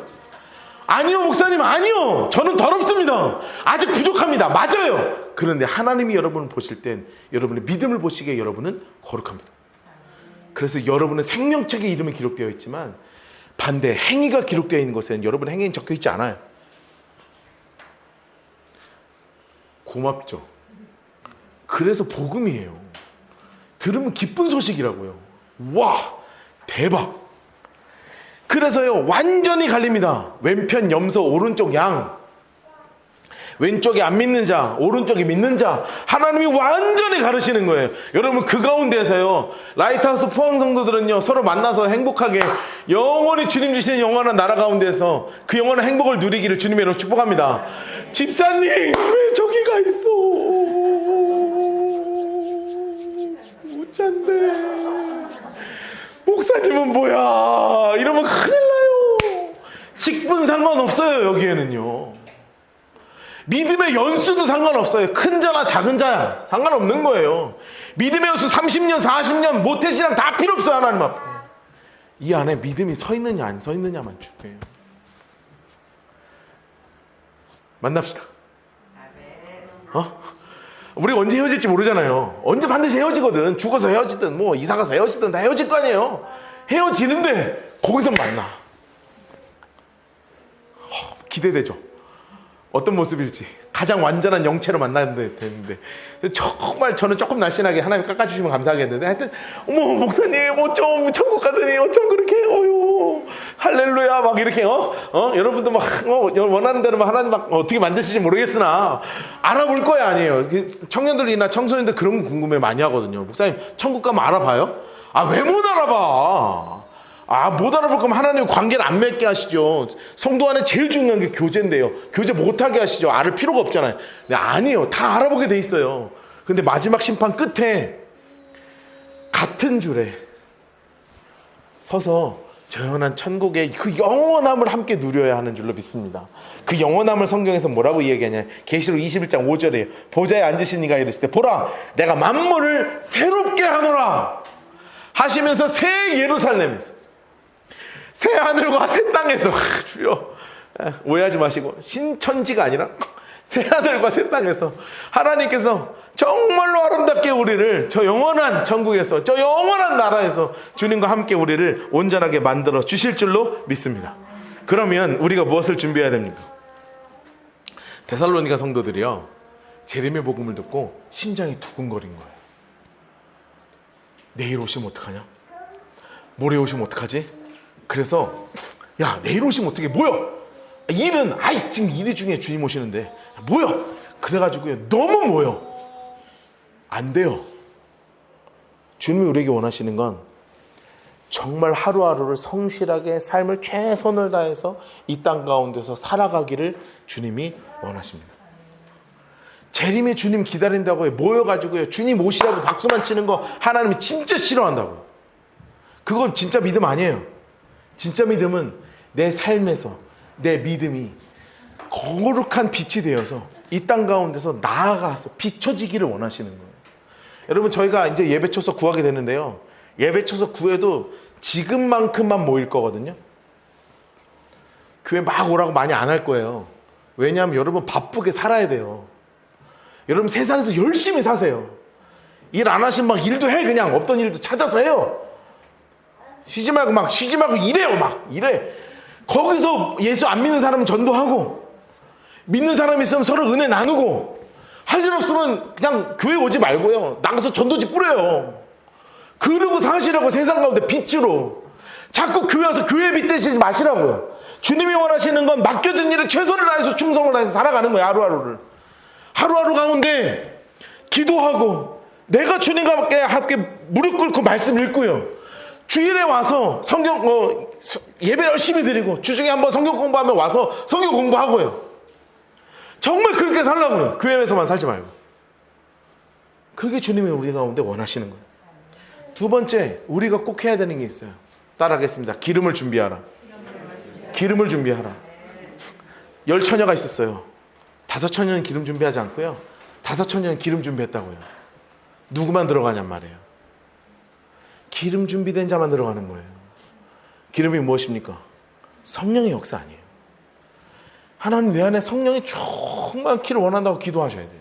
아니요, 목사님, 아니요. 저는 더럽습니다. 아직 부족합니다. 맞아요. 그런데 하나님이 여러분을 보실 땐 여러분의 믿음을 보시기에 여러분은 거룩합니다. 그래서 여러분은 생명책에 이름이 기록되어 있지만 반대 행위가 기록되어 있는 것에는 여러분의 행위는 적혀 있지 않아요. 고맙죠. 그래서 복음이에요. 들으면 기쁜 소식이라고요. 와, 대박. 그래서요, 완전히 갈립니다. 왼편 염소, 오른쪽 양. 왼쪽에 안 믿는 자, 오른쪽에 믿는 자. 하나님이 완전히 가르치는 거예요. 여러분, 그 가운데서요, 라이트하우스 포항 성도들은요, 서로 만나서 행복하게 영원히 주님 주시는 영원한 나라 가운데서 그 영원한 행복을 누리기를 주님의 이름으로 축복합니다. 집사님, 왜 저기가 있어? 못 잔대. 목사님은 뭐야? 이러면 큰일 나요. 직분 상관없어요. 여기에는요, 믿음의 연수도 상관없어요. 큰 자나 작은 자야 상관없는 거예요. 믿음의 연수 30년 40년 모태신앙 다 필요 없어요. 하나님 앞에 이 안에 믿음이 서 있느냐 안 서 있느냐만 중요해요. 만납시다. 우리 언제 헤어질지 모르잖아요. 언제 반드시 헤어지거든. 죽어서 헤어지든 뭐 이사가서 헤어지든 다 헤어질 거 아니에요. 헤어지는데 거기서 만나. 기대되죠. 어떤 모습일지. 가장 완전한 영체로 만나야 되는데 정말 저는 조금 날씬하게 하나님 깎아주시면 감사하겠는데, 하여튼 어머 목사님 어쩜 천국 가더니 어쩜 그렇게 할렐루야 막 이렇게 여러분도 막 원하는 대로 막 하나님 막 어떻게 만드실지 모르겠으나 알아볼 거야. 아니에요. 청년들이나 청소년들 그런 거 궁금해 많이 하거든요. 목사님 천국 가면 알아봐요? 아, 왜 못 알아봐? 못 알아볼 거면 하나님 관계를 안 맺게 하시죠. 성도 안에 제일 중요한 게 교제인데요. 교제 못하게 하시죠. 알을 필요가 없잖아요. 근데 아니에요. 다 알아보게 돼 있어요. 근데 마지막 심판 끝에 같은 줄에 서서 저 영원한 천국의 그 영원함을 함께 누려야 하는 줄로 믿습니다. 그 영원함을 성경에서 뭐라고 이야기하냐? 계시록 21장 5절에 보좌에 앉으신 이가 이르시되 보라 내가 만물을 새롭게 하노라 하시면서 새 예루살렘에서 새 하늘과 새 땅에서 주여 오해하지 마시고 신천지가 아니라 새 하늘과 새 땅에서 하나님께서 정말로 아름답게 우리를 저 영원한 천국에서 저 영원한 나라에서 주님과 함께 우리를 온전하게 만들어 주실 줄로 믿습니다. 그러면 우리가 무엇을 준비해야 됩니까? 데살로니가 성도들이요, 재림의 복음을 듣고 심장이 두근거린 거예요. 내일 오시면 어떡하냐? 모레 오시면 어떡하지? 그래서 야, 내일 오시면 어떻게 모여? 일은 지금 일이 중에 주님 오시는데 모여. 그래가지고요, 너무 모여. 안 돼요. 주님이 우리에게 원하시는 건 정말 하루하루를 성실하게 삶을 최선을 다해서 이 땅 가운데서 살아가기를 주님이 원하십니다. 재림의 주님 기다린다고 모여가지고요, 주님 오시라고 박수만 치는 거 하나님이 진짜 싫어한다고요. 그건 진짜 믿음 아니에요. 진짜 믿음은 내 삶에서 내 믿음이 거룩한 빛이 되어서 이 땅 가운데서 나아가서 비춰지기를 원하시는 거예요. 여러분, 저희가 이제 예배 쳐서 구하게 되는데요, 예배 쳐서 구해도 지금만큼만 모일 거거든요. 교회 막 오라고 많이 안 할 거예요. 왜냐하면 여러분 바쁘게 살아야 돼요. 여러분 세상에서 열심히 사세요. 일 안 하시면 막 일도 해. 그냥 없던 일도 찾아서 해요. 쉬지 말고 일해요. 막 일해. 거기서 예수 안 믿는 사람은 전도하고, 믿는 사람이 있으면 서로 은혜 나누고, 할 일 없으면 그냥 교회 오지 말고요. 나가서 전도지 뿌려요. 그러고 사시라고 세상 가운데 빛으로. 자꾸 교회 와서 교회 빛 되시지 마시라고요. 주님이 원하시는 건 맡겨진 일에 최선을 다해서 충성을 다해서 살아가는 거예요. 하루하루를. 하루하루 가운데 기도하고 내가 주님과 함께 무릎 꿇고 말씀 읽고요. 주일에 와서 성경 예배 열심히 드리고 주중에 한번 성경 공부하면 와서 성경 공부하고요. 정말 그렇게 살라고요. 교회에서만 살지 말고. 그게 주님이 우리 가운데 원하시는 거예요. 두 번째, 우리가 꼭 해야 되는 게 있어요. 따라하겠습니다. 기름을 준비하라. 기름을 준비하라. 10처녀가 있었어요. 5처녀는 기름 준비하지 않고요. 5처녀는 기름 준비했다고요. 누구만 들어가냔 말이에요. 기름 준비된 자만 들어가는 거예요. 기름이 무엇입니까? 성령의 역사 아니에요. 하나님 내 안에 성령이 충만키를 원한다고 기도하셔야 돼요.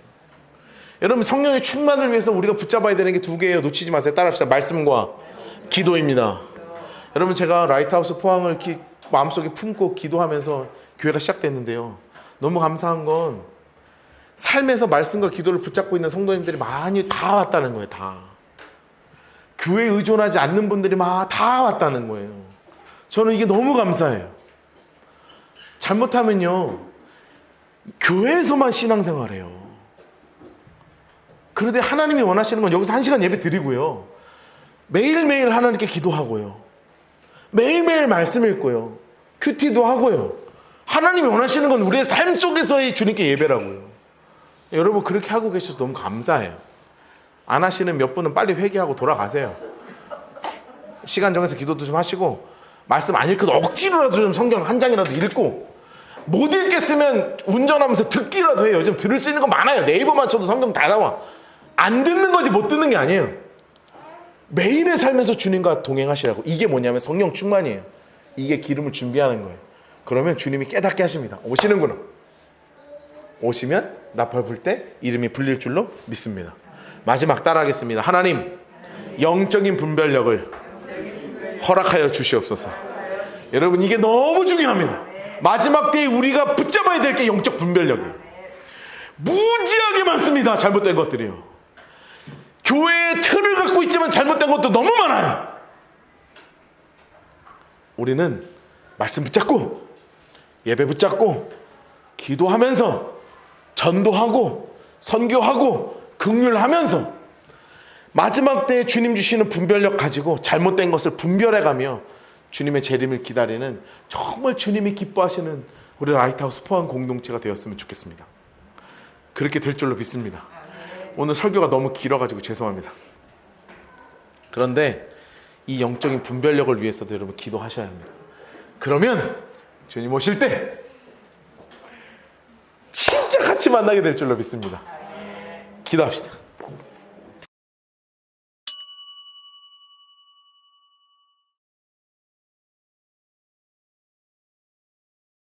여러분 성령의 충만을 위해서 우리가 붙잡아야 되는 게 2개예요. 놓치지 마세요. 따라합시다. 말씀과 기도입니다. 여러분 제가 라이트하우스 포항을 이렇게 마음속에 품고 기도하면서 교회가 시작됐는데요. 너무 감사한 건 삶에서 말씀과 기도를 붙잡고 있는 성도님들이 많이 다 왔다는 거예요. 다. 교회에 의존하지 않는 분들이 다 왔다는 거예요. 저는 이게 너무 감사해요. 잘못하면요 교회에서만 신앙생활해요. 그런데 하나님이 원하시는 건 여기서 1시간 예배 드리고요, 매일매일 하나님께 기도하고요, 매일매일 말씀 읽고요, 큐티도 하고요. 하나님이 원하시는 건 우리의 삶 속에서의 주님께 예배라고요. 여러분 그렇게 하고 계셔서 너무 감사해요. 안 하시는 몇 분은 빨리 회개하고 돌아가세요. 시간 정해서 기도도 좀 하시고, 말씀 안 읽어도 억지로라도 좀 성경 한 장이라도 읽고, 못 읽겠으면 운전하면서 듣기라도 해요. 요즘 들을 수 있는 거 많아요. 네이버만 쳐도 성경 다 나와. 안 듣는 거지 못 듣는 게 아니에요. 매일의 삶에서 주님과 동행하시라고. 이게 뭐냐면 성령 충만이에요. 이게 기름을 준비하는 거예요. 그러면 주님이 깨닫게 하십니다. 오시는구나. 오시면 나팔 불 때 이름이 불릴 줄로 믿습니다. 마지막 따라하겠습니다. 하나님, 영적인 분별력을 허락하여 주시옵소서. 여러분 이게 너무 중요합니다. 마지막 때에 우리가 붙잡아야 될 게 영적 분별력이에요. 무지하게 많습니다. 잘못된 것들이요. 교회의 틀을 갖고 있지만 잘못된 것도 너무 많아요. 우리는 말씀 붙잡고 예배 붙잡고 기도하면서 전도하고 선교하고 긍휼하면서 마지막 때에 주님 주시는 분별력 가지고 잘못된 것을 분별해가며 주님의 재림을 기다리는 정말 주님이 기뻐하시는 우리 라이트하우스 포항 공동체가 되었으면 좋겠습니다. 그렇게 될 줄로 믿습니다. 오늘 설교가 너무 길어가지고 죄송합니다. 그런데 이 영적인 분별력을 위해서도 여러분 기도하셔야 합니다. 그러면 주님 오실 때 진짜 같이 만나게 될 줄로 믿습니다. 기도합시다.